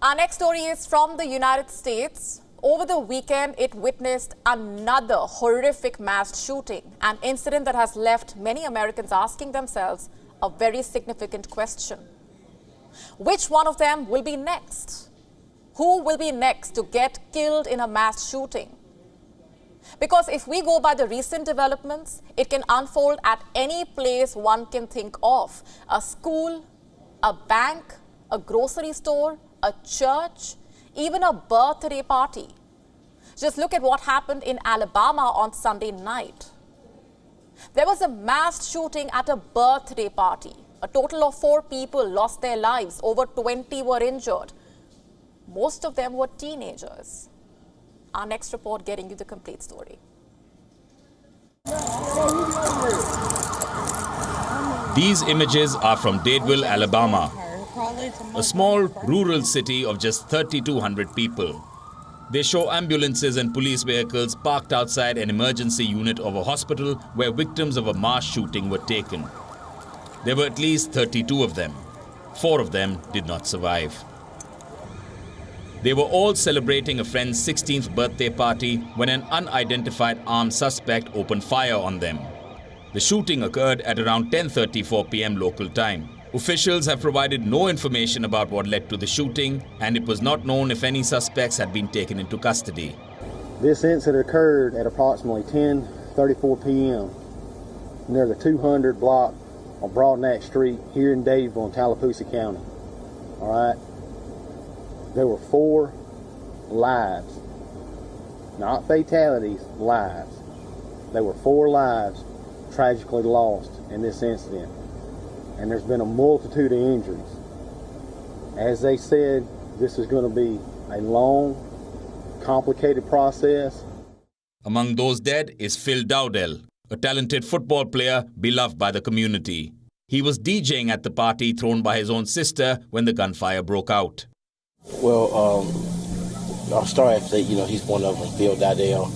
Our next story is from the United States. Over the weekend, it witnessed another horrific mass shooting, an incident that has left many Americans asking themselves a very significant question. Which one of them will be next? Who will be next to get killed in a mass shooting? Because if we go by the recent developments, it can unfold at any place one can think of. A school, a bank, a grocery store, a church, even a birthday party. Just look at what happened in Alabama on Sunday night. There was a mass shooting at a birthday party. A total of 4 people lost their lives. Over 20 were injured. Most of them were teenagers. Our next report getting you the complete story. These images are from Dadeville, Alabama, a small rural city of just 3,200 people. They show ambulances and police vehicles parked outside an emergency unit of a hospital where victims of a mass shooting were taken. There were at least 32 of them. 4 of them did not survive. They were all celebrating a friend's 16th birthday party when an unidentified armed suspect opened fire on them. The shooting occurred at around 10:34 p.m. local time. Officials have provided no information about what led to the shooting, and it was not known if any suspects had been taken into custody. This incident occurred at approximately 10:34 p.m. near the 200 block on Broadneck Street here in Dadeville in Tallapoosa County. All right. There were 4 lives, not fatalities, lives. There were 4 lives tragically lost in this incident. And there's been a multitude of injuries. As they said, this is going to be a long, complicated process. Among those dead is Phil Dowdell, a talented football player beloved by the community. He was DJing at the party thrown by his own sister when the gunfire broke out. Well, I'll start at saying, he's one of them, Phil Dowdell.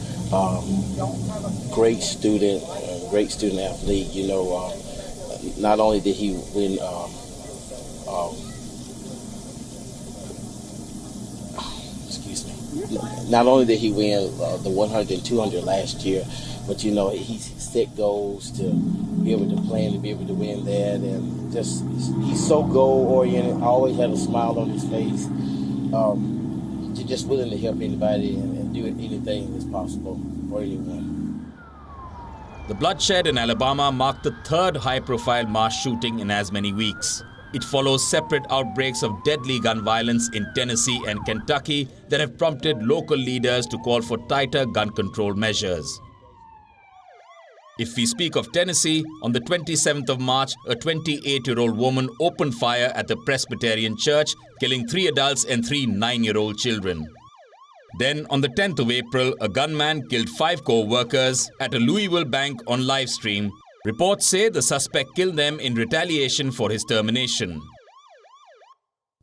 Great student athlete, not only did he win, not only did he win the 100 and 200 last year, but he set goals to be able to plan, to be able to win that, and just he's so goal-oriented, always had a smile on his face, just willing to help anybody and do anything that's possible for anyone. The bloodshed in Alabama marked the 3rd high-profile mass shooting in as many weeks. It follows separate outbreaks of deadly gun violence in Tennessee and Kentucky that have prompted local leaders to call for tighter gun control measures. If we speak of Tennessee, on the 27th of March, a 28-year-old woman opened fire at the Presbyterian Church, killing 3 adults and 3 9-year-old children. Then, on the 10th of April, a gunman killed 5 co-workers at a Louisville bank on live stream. Reports say the suspect killed them in retaliation for his termination.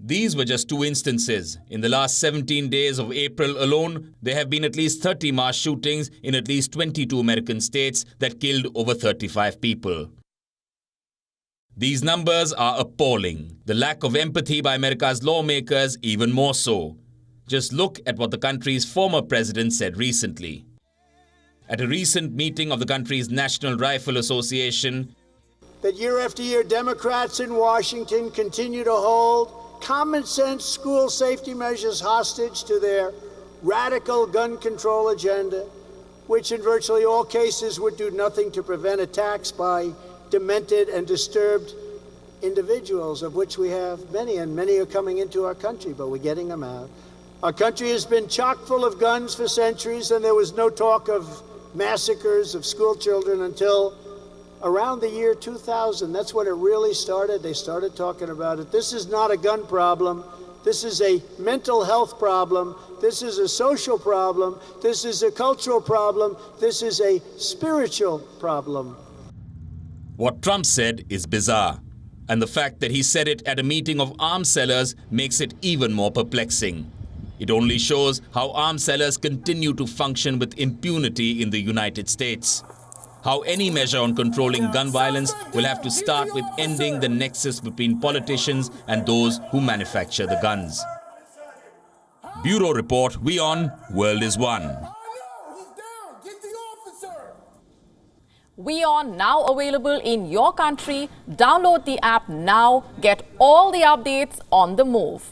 These were just 2 instances. In the last 17 days of April alone, there have been at least 30 mass shootings in at least 22 American states that killed over 35 people. These numbers are appalling. The lack of empathy by America's lawmakers even more so. Just look at what the country's former president said recently. At a recent meeting of the country's National Rifle Association, that year after year, Democrats in Washington continue to hold common sense school safety measures hostage to their radical gun control agenda, which in virtually all cases would do nothing to prevent attacks by demented and disturbed individuals, of which we have many, and many are coming into our country, but we're getting them out. Our country has been chock full of guns for centuries, and there was no talk of massacres of school children until around the year 2000. That's when it really started. They started talking about it. This is not a gun problem. This is a mental health problem. This is a social problem. This is a cultural problem. This is a spiritual problem. What Trump said is bizarre, and the fact that he said it at a meeting of arms sellers makes it even more perplexing. It only shows how arms sellers continue to function with impunity in the United States. How any measure on controlling gun violence will have to start with ending the nexus between politicians and those who manufacture the guns. Bureau Report, WION, World is One. WION now available in your country. Download the app now. Get all the updates on the move.